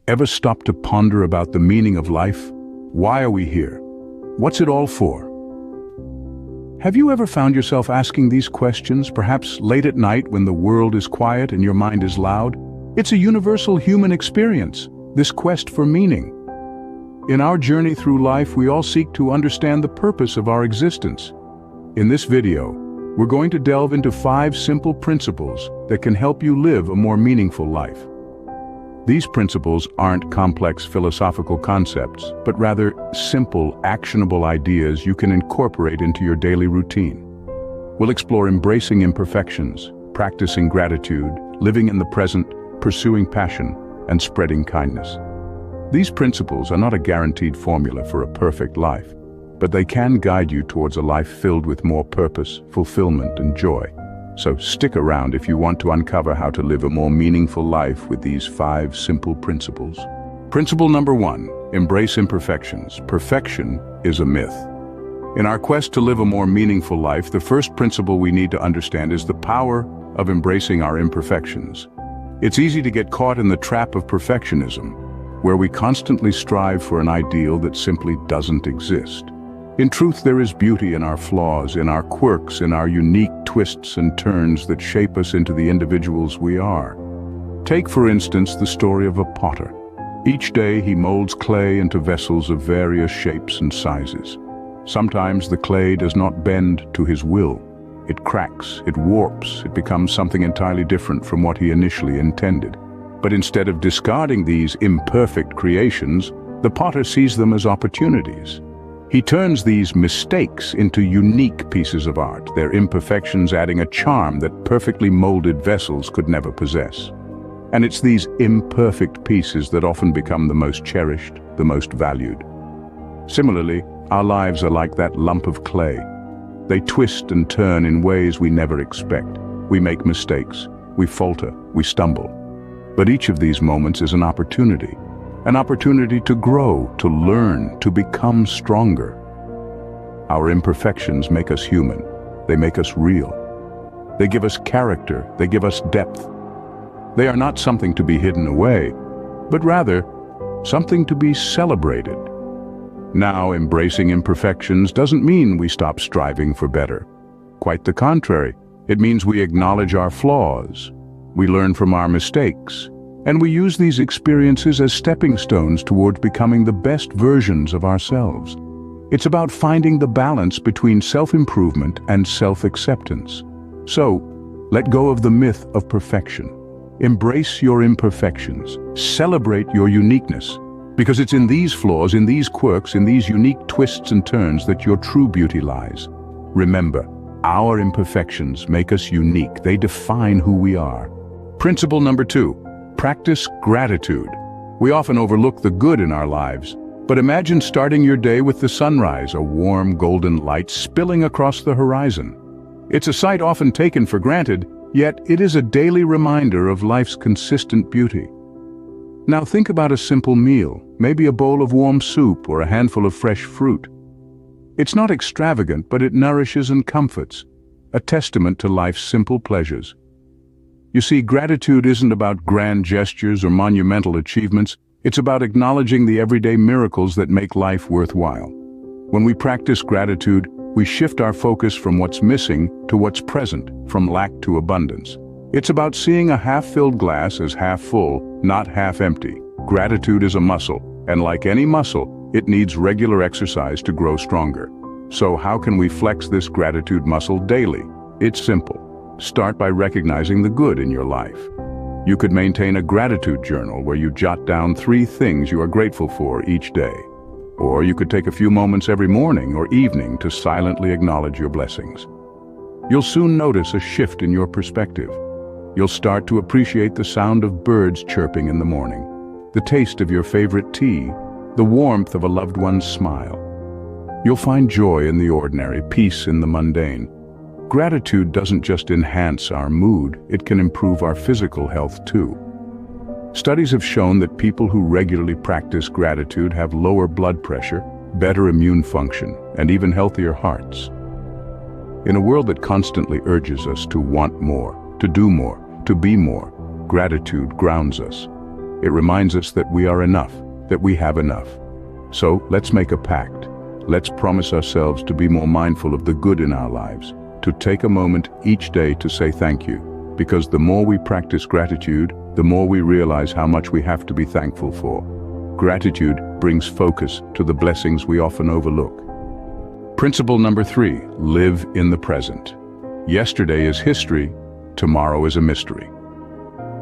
Ever stop to ponder about the meaning of life? Why are we here? What's it all for? Have you ever found yourself asking these questions, perhaps late at night when the world is quiet and your mind is loud? It's a universal human experience, this quest for meaning. In our journey through life, we all seek to understand the purpose of our existence. In this video, we're going to delve into 5 simple principles that can help you live a more meaningful life. These principles aren't complex philosophical concepts, but rather simple, actionable ideas you can incorporate into your daily routine. We'll explore embracing imperfections, practicing gratitude, living in the present, pursuing passion, and spreading kindness. These principles are not a guaranteed formula for a perfect life, but they can guide you towards a life filled with more purpose, fulfillment, and joy. So stick around if you want to uncover how to live a more meaningful life with these 5 simple principles. Principle number 1, embrace imperfections. Perfection is a myth. In our quest to live a more meaningful life, the first principle we need to understand is the power of embracing our imperfections. It's easy to get caught in the trap of perfectionism, where we constantly strive for an ideal that simply doesn't exist. In truth, there is beauty in our flaws, in our quirks, in our unique twists and turns that shape us into the individuals we are. Take, for instance, the story of a potter. Each day he molds clay into vessels of various shapes and sizes. Sometimes the clay does not bend to his will. It cracks, it warps, it becomes something entirely different from what he initially intended. But instead of discarding these imperfect creations, the potter sees them as opportunities. He turns these mistakes into unique pieces of art, their imperfections adding a charm that perfectly molded vessels could never possess. And it's these imperfect pieces that often become the most cherished, the most valued. Similarly, our lives are like that lump of clay. They twist and turn in ways we never expect. We make mistakes, we falter, we stumble. But each of these moments is an opportunity to grow, to learn, to become stronger. Our imperfections make us human. They make us real. They give us character. They give us depth. They are not something to be hidden away, but rather something to be celebrated. Now, embracing imperfections doesn't mean we stop striving for better. Quite the contrary. It means we acknowledge our flaws. We learn from our mistakes. And we use these experiences as stepping stones towards becoming the best versions of ourselves. It's about finding the balance between self-improvement and self-acceptance. So, let go of the myth of perfection. Embrace your imperfections. Celebrate your uniqueness. Because it's in these flaws, in these quirks, in these unique twists and turns that your true beauty lies. Remember, our imperfections make us unique. They define who we are. Principle number 2. Practice gratitude. We often overlook the good in our lives, but imagine starting your day with the sunrise, a warm golden light spilling across the horizon. It's a sight often taken for granted, yet it is a daily reminder of life's consistent beauty. Now think about a simple meal, maybe a bowl of warm soup or a handful of fresh fruit. It's not extravagant, but it nourishes and comforts, a testament to life's simple pleasures. You see, gratitude isn't about grand gestures or monumental achievements. It's about acknowledging the everyday miracles that make life worthwhile. When we practice gratitude, we shift our focus from what's missing to what's present, from lack to abundance. It's about seeing a half-filled glass as half full, not half empty. Gratitude is a muscle, and like any muscle, it needs regular exercise to grow stronger. So how can we flex this gratitude muscle daily? It's simple. Start by recognizing the good in your life. You could maintain a gratitude journal where you jot down 3 things you are grateful for each day. Or you could take a few moments every morning or evening to silently acknowledge your blessings. You'll soon notice a shift in your perspective. You'll start to appreciate the sound of birds chirping in the morning, the taste of your favorite tea, the warmth of a loved one's smile. You'll find joy in the ordinary, peace in the mundane. Gratitude doesn't just enhance our mood, it can improve our physical health too. Studies have shown that people who regularly practice gratitude have lower blood pressure, better immune function, and even healthier hearts. In a world that constantly urges us to want more, to do more, to be more, gratitude grounds us. It reminds us that we are enough, that we have enough. So let's make a pact. Let's promise ourselves to be more mindful of the good in our lives, to take a moment each day to say thank you, because the more we practice gratitude, the more we realize how much we have to be thankful for. Gratitude brings focus to the blessings we often overlook. Principle number 3, live in the present. Yesterday is history, tomorrow is a mystery.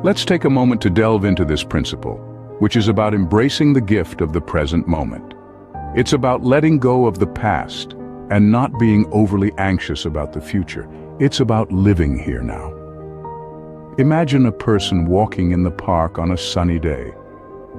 Let's take a moment to delve into this principle, which is about embracing the gift of the present moment. It's about letting go of the past and not being overly anxious about the future. It's about living here now. Imagine a person walking in the park on a sunny day.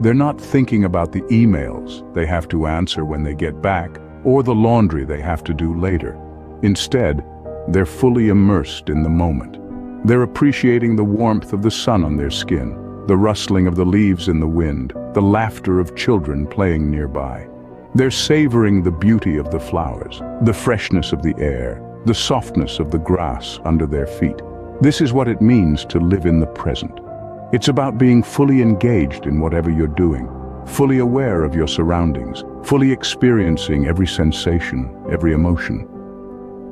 They're not thinking about the emails they have to answer when they get back or the laundry they have to do later. Instead, they're fully immersed in the moment. They're appreciating the warmth of the sun on their skin, the rustling of the leaves in the wind, the laughter of children playing nearby. They're savoring the beauty of the flowers, the freshness of the air, the softness of the grass under their feet. This is what it means to live in the present. It's about being fully engaged in whatever you're doing, fully aware of your surroundings, fully experiencing every sensation, every emotion.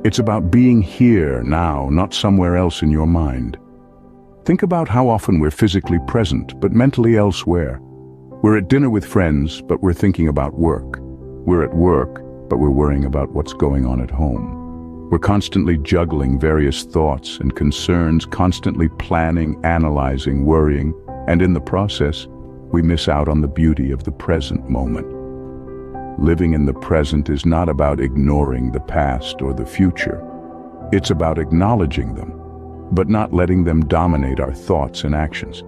It's about being here now, not somewhere else in your mind. Think about how often we're physically present, but mentally elsewhere. We're at dinner with friends, but we're thinking about work. We're at work, but we're worrying about what's going on at home. We're constantly juggling various thoughts and concerns, constantly planning, analyzing, worrying, and in the process, we miss out on the beauty of the present moment. Living in the present is not about ignoring the past or the future. It's about acknowledging them, but not letting them dominate our thoughts and actions.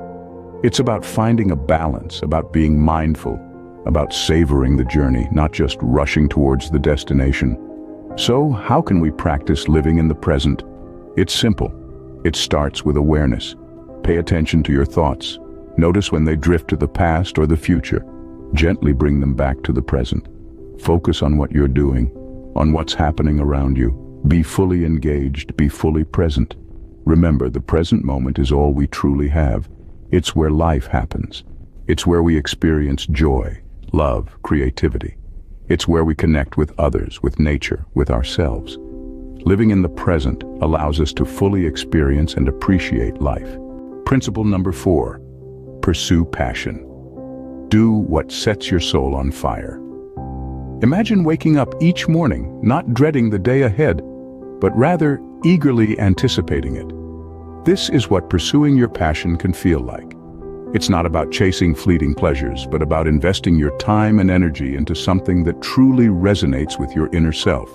It's about finding a balance, about being mindful, about savoring the journey, not just rushing towards the destination. So, how can we practice living in the present? It's simple. It starts with awareness. Pay attention to your thoughts. Notice when they drift to the past or the future. Gently bring them back to the present. Focus on what you're doing, on what's happening around you. Be fully engaged, be fully present. Remember, the present moment is all we truly have. It's where life happens. It's where we experience joy, love, creativity. It's where we connect with others, with nature, with ourselves. Living in the present allows us to fully experience and appreciate life. Principle number 4, pursue passion. Do what sets your soul on fire. Imagine waking up each morning, not dreading the day ahead, but rather eagerly anticipating it. This is what pursuing your passion can feel like. It's not about chasing fleeting pleasures, but about investing your time and energy into something that truly resonates with your inner self,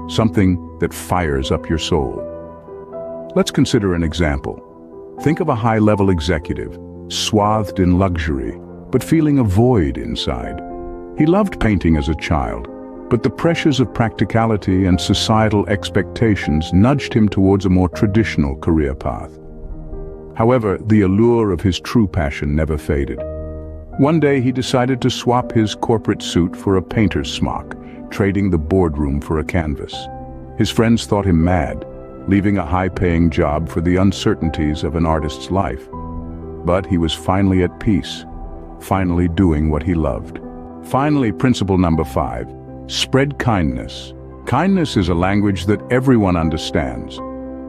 something that fires up your soul. Let's consider an example. Think of a high-level executive, swathed in luxury, but feeling a void inside. He loved painting as a child, but the pressures of practicality and societal expectations nudged him towards a more traditional career path. However, the allure of his true passion never faded. One day he decided to swap his corporate suit for a painter's smock, trading the boardroom for a canvas. His friends thought him mad, leaving a high-paying job for the uncertainties of an artist's life. But he was finally at peace, finally doing what he loved. Finally, principle number 5, spread kindness. Kindness is a language that everyone understands.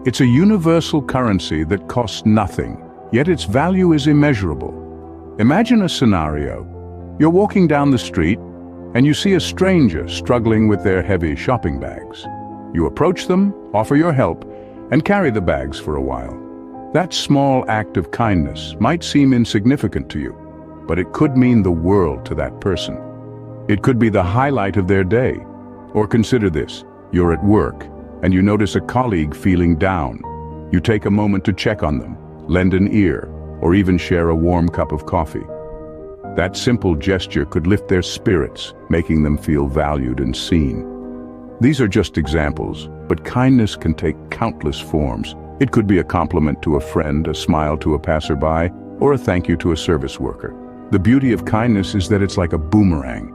It's a universal currency that costs nothing, yet its value is immeasurable. Imagine a scenario. You're walking down the street and you see a stranger struggling with their heavy shopping bags. You approach them, offer your help, and carry the bags for a while. That small act of kindness might seem insignificant to you, but it could mean the world to that person. It could be the highlight of their day. Or consider this, you're at work and you notice a colleague feeling down. You take a moment to check on them, lend an ear, or even share a warm cup of coffee. That simple gesture could lift their spirits, making them feel valued and seen. These are just examples, but kindness can take countless forms. It could be a compliment to a friend, a smile to a passerby, or a thank you to a service worker. The beauty of kindness is that it's like a boomerang.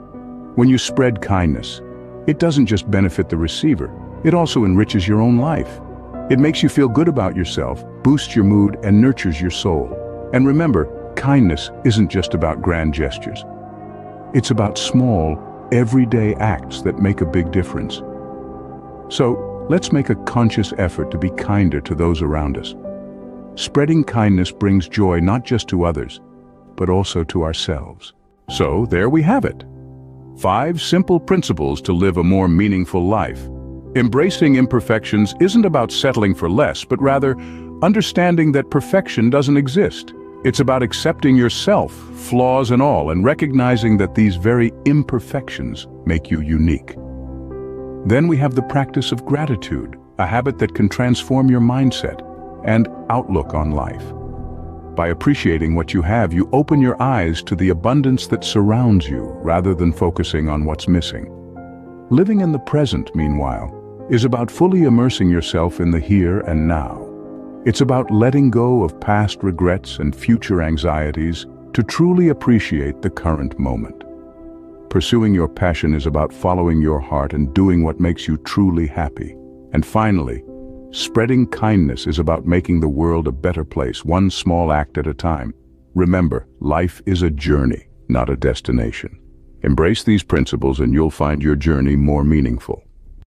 When you spread kindness, it doesn't just benefit the receiver, it also enriches your own life. It makes you feel good about yourself, boosts your mood, and nurtures your soul. And remember, Kindness isn't just about grand gestures. It's about small, everyday acts that make a big difference. So, let's make a conscious effort to be kinder to those around us. Spreading kindness brings joy not just to others, but also to ourselves. So, there we have it. 5 simple principles to live a more meaningful life. Embracing imperfections isn't about settling for less, but rather understanding that perfection doesn't exist. It's about accepting yourself, flaws and all, and recognizing that these very imperfections make you unique. Then we have the practice of gratitude, a habit that can transform your mindset and outlook on life. By appreciating what you have, you open your eyes to the abundance that surrounds you rather than focusing on what's missing. Living in the present, meanwhile, is about fully immersing yourself in the here and now. It's about letting go of past regrets and future anxieties to truly appreciate the current moment. Pursuing your passion is about following your heart and doing what makes you truly happy. And finally, spreading kindness is about making the world a better place, one small act at a time. Remember, life is a journey, not a destination. Embrace these principles and you'll find your journey more meaningful.